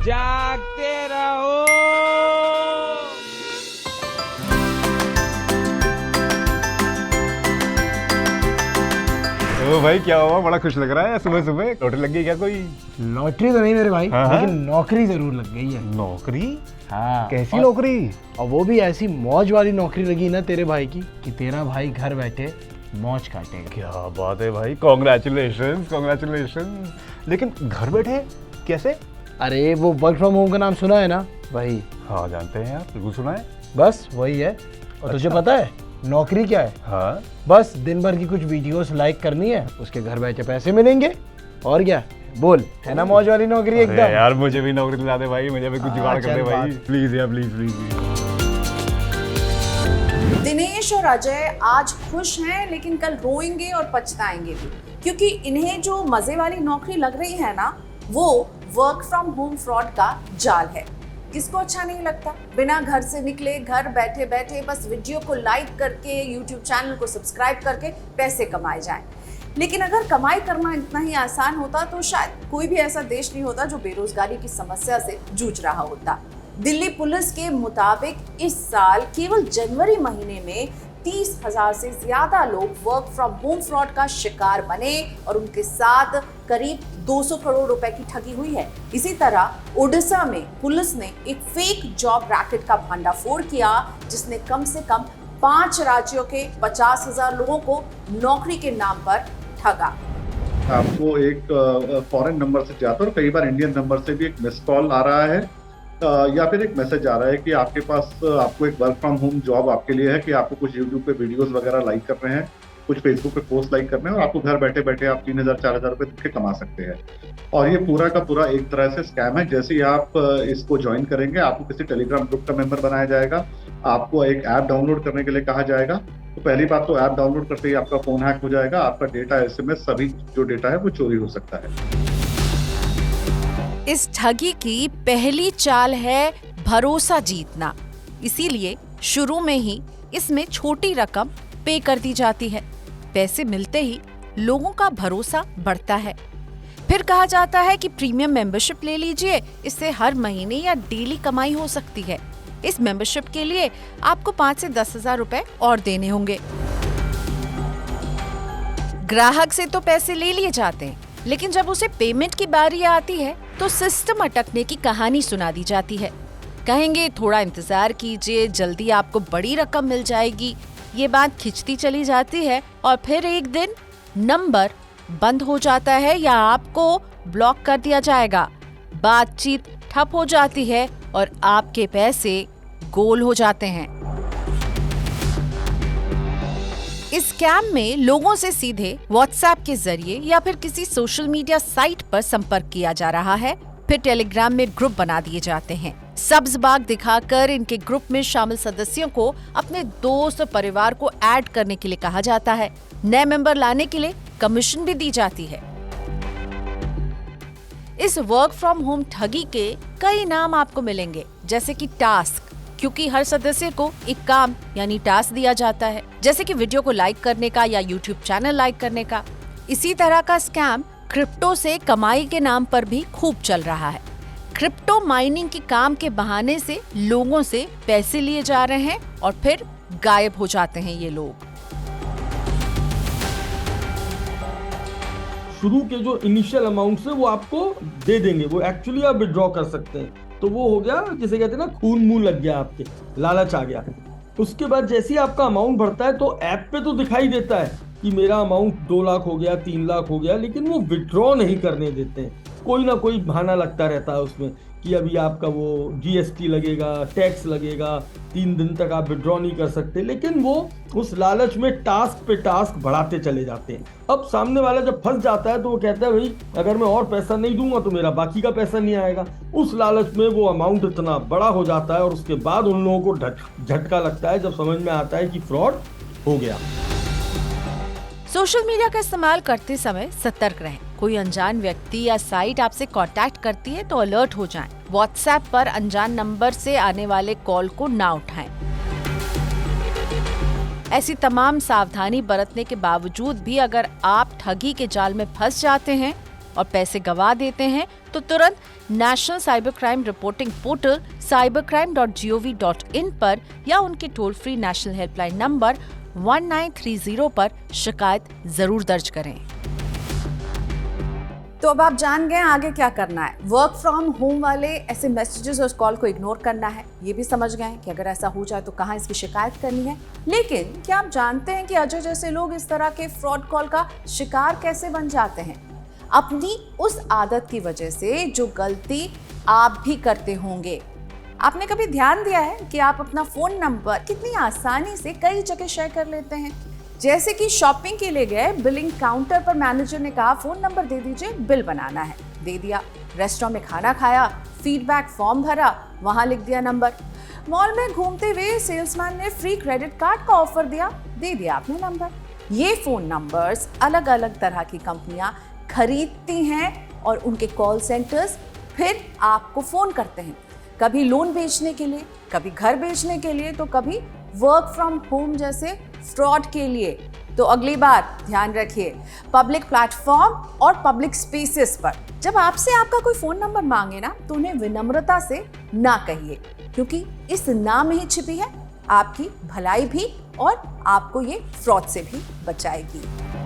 जागते रहो। ओ भाई क्या हुआ, बड़ा खुश लग रहा है सुबह सुबह। लॉटरी लग गई क्या कोई? लॉटरी तो नहीं मेरे भाई, हाँ? लेकिन नौकरी जरूर लग गई है। नौकरी? हाँ। कैसी नौकरी? और वो भी ऐसी मौज वाली नौकरी लगी ना तेरे भाई की कि तेरा भाई घर बैठे मौज काटेगा। क्या बात है भाई, कॉन्ग्रेचुलेशंस कॉन्ग्रेचुलेशंस। लेकिन घर बैठे कैसे? अरे वो वर्क फ्रॉम होम का नाम सुना है ना भाई? हाँ जानते हैं यार, बिल्कुल सुना है। बस वही है। और तुझे पता है नौकरी क्या है? हाँ बस दिन भर की कुछ वीडियोस लाइक करनी है, उसके घर बैठे पैसे मिलेंगे। और क्या बोल, है ना मौज वाली नौकरी एकदम। यार मुझे भी नौकरी दिला दे भाई, मुझे भी कुछ जुगाड़ कर दे भाई, प्लीज यार प्लीज प्लीज। दिनेश और अजय आज खुश हैं, लेकिन कल रोएंगे और पछताएंगे भी, क्योंकि इन्हें जो मजे वाली नौकरी लग रही है ना, वो वर्क फ्रॉम होम फ्रॉड का जाल है। किसको अच्छा नहीं लगता बिना घर से निकले घर बैठे बैठे बस वीडियो को लाइक करके यूट्यूब चैनल को सब्सक्राइब करके पैसे कमाए जाएं। लेकिन अगर कमाई करना इतना ही आसान होता तो शायद कोई भी ऐसा देश नहीं होता जो बेरोजगारी की समस्या से जूझ रहा होता। दिल्ली पुलिस के मुताबिक इस साल केवल जनवरी महीने में 30,000 से ज्यादा लोग वर्क फ्रॉम होम फ्रॉड का शिकार बने और उनके साथ करीब 200 करोड़ रुपए की ठगी हुई है। इसी तरह ओडिशा में पुलिस ने एक फेक जॉब रैकेट का भंडाफोड़ किया, जिसने कम से कम 5 राज्यों के 50,000 लोगों को नौकरी के नाम पर ठगा। आपको एक फॉरेन नंबर से जाता है और कई बार इंडियन नंबर से भी एक मिस कॉल आ रहा है या फिर एक मैसेज आ रहा है कि आपके पास आपको एक वर्क फ्रॉम होम जॉब आपके लिए है, कि आपको कुछ यूट्यूब पे वीडियोस वगैरह लाइक करने हैं, कुछ फेसबुक पे पोस्ट लाइक करने हैं और आपको घर बैठे बैठे आप 3,000-4,000 रुपए कमा सकते हैं। और ये पूरा का पूरा एक तरह से स्कैम है। जैसे ही आप इसको ज्वाइन करेंगे, आपको किसी टेलीग्राम ग्रुप का मेंबर बनाया जाएगा, आपको एक ऐप डाउनलोड करने के लिए कहा जाएगा। तो पहली बात तो ऐप डाउनलोड करते ही आपका फोन हैक हो जाएगा, आपका डेटा, SMS सभी जो डेटा है वो चोरी हो सकता है। इस ठगी की पहली चाल है भरोसा जीतना, इसीलिए शुरू में ही इसमें छोटी रकम पे कर दी जाती है। पैसे मिलते ही लोगों का भरोसा बढ़ता है। फिर कहा जाता है कि प्रीमियम मेंबरशिप ले लीजिए, इससे हर महीने या डेली कमाई हो सकती है। इस मेंबरशिप के लिए आपको 5 से 10,000 रुपए और देने होंगे। ग्राहक से तो पैसे ले लिए जाते हैं, लेकिन जब उसे पेमेंट की बारी आती है तो सिस्टम अटकने की कहानी सुना दी जाती है। कहेंगे थोड़ा इंतजार कीजिए, जल्दी आपको बड़ी रकम मिल जाएगी। ये बात खिंचती चली जाती है और फिर एक दिन नंबर बंद हो जाता है या आपको ब्लॉक कर दिया जाएगा। बातचीत ठप हो जाती है और आपके पैसे गोल हो जाते हैं। इस स्कैम में लोगों से सीधे व्हाट्सएप के जरिए या फिर किसी सोशल मीडिया साइट पर संपर्क किया जा रहा है। फिर टेलीग्राम में ग्रुप बना दिए जाते हैं। सब्ज बाग दिखाकर इनके ग्रुप में शामिल सदस्यों को अपने दोस्त परिवार को ऐड करने के लिए कहा जाता है। नए मेंबर लाने के लिए कमीशन भी दी जाती है। इस वर्क फ्रॉम होम ठगी के कई नाम आपको मिलेंगे, जैसे कि टास्क, क्योंकि हर सदस्य को एक काम यानी टास्क दिया जाता है, जैसे कि वीडियो को लाइक करने का या यूट्यूब चैनल लाइक करने का। इसी तरह का स्कैम क्रिप्टो से कमाई के नाम पर भी खूब चल रहा है। क्रिप्टो माइनिंग के काम के बहाने से लोगों से पैसे लिए जा रहे हैं और फिर गायब हो जाते हैं ये लोग। शुरू के जो इनिशियल अमाउंट है वो आपको दे देंगे, वो एक्चुअली आप विड्रॉ कर सकते हैं। तो वो हो गया, जिसे कहते हैं ना, खून मुंह लग गया, आपके लालच आ गया। उसके बाद जैसे ही आपका अमाउंट बढ़ता है तो ऐप पे तो दिखाई देता है कि मेरा अमाउंट 2 लाख हो गया, 3 लाख हो गया, लेकिन वो विड्रॉ नहीं करने देते हैं। कोई ना कोई बहाना लगता रहता है उसमें कि अभी आपका वो GST लगेगा, टैक्स लगेगा, 3 दिन तक आप विड्रॉ नहीं कर सकते। लेकिन वो उस लालच में टास्क पे टास्क बढ़ाते चले जाते हैं। अब सामने वाला जब फंस जाता है तो वो कहता है भाई अगर मैं और पैसा नहीं दूंगा तो मेरा बाकी का पैसा नहीं आएगा। उस लालच में वो अमाउंट इतना बड़ा हो जाता है और उसके बाद उन लोगों को झटका लगता है जब समझ में आता है कि फ्रॉड हो गया। सोशल मीडिया का इस्तेमाल करते समय सतर्क रहें। कोई अनजान व्यक्ति या साइट आपसे कांटेक्ट करती है तो अलर्ट हो जाएं। व्हाट्सएप पर अनजान नंबर से आने वाले कॉल को ना उठाएं। ऐसी तमाम सावधानी बरतने के बावजूद भी अगर आप ठगी के जाल में फंस जाते हैं और पैसे गंवा देते हैं तो तुरंत national cyber crime reporting portal cybercrime.gov.in पर या उनके toll free national helpline number 1930 पर शिकायत जरूर दर्ज करें। तो अब आप जान गए आगे क्या करना है। वर्क फ्रॉम होम वाले ऐसे मैसेजेस और कॉल को इग्नोर करना है, ये भी समझ गए कि अगर ऐसा हो जाए तो कहाँ इसकी शिकायत करनी है। लेकिन क्या आप जानते हैं कि अजय जैसे लोग इस तरह के फ्रॉड कॉल का शिकार कैसे बन जाते हैं? अपनी उस आदत की वजह से जो गलती आप भी करते होंगे। आपने कभी ध्यान दिया है कि आप अपना फोन नंबर कितनी आसानी से कई जगह शेयर कर लेते हैं? जैसे कि शॉपिंग के लिए गए, बिलिंग काउंटर पर मैनेजर ने कहा फोन नंबर दे दीजिए, बिल बनाना है, दे दिया। रेस्टोरेंट में खाना खाया, फीडबैक फॉर्म भरा, वहां लिख दिया नंबर। मॉल में घूमते हुए सेल्समैन ने फ्री क्रेडिट कार्ड का ऑफर दिया, दे दिया आपने नंबर। ये फोन नंबर्स अलग अलग तरह की कंपनियां खरीदती हैं और उनके कॉल सेंटर्स फिर आपको फोन करते हैं, कभी लोन बेचने के लिए, कभी घर बेचने के लिए, तो कभी वर्क फ्रॉम होम जैसे फ्रॉड के लिए। तो अगली बार ध्यान रखिए, पब्लिक प्लेटफॉर्म और पब्लिक स्पेसेस पर जब आपसे आपका कोई फोन नंबर मांगे ना, तो उन्हें विनम्रता से ना कहिए, क्योंकि इस ना में ही छिपी है आपकी भलाई भी और आपको ये फ्रॉड से भी बचाएगी।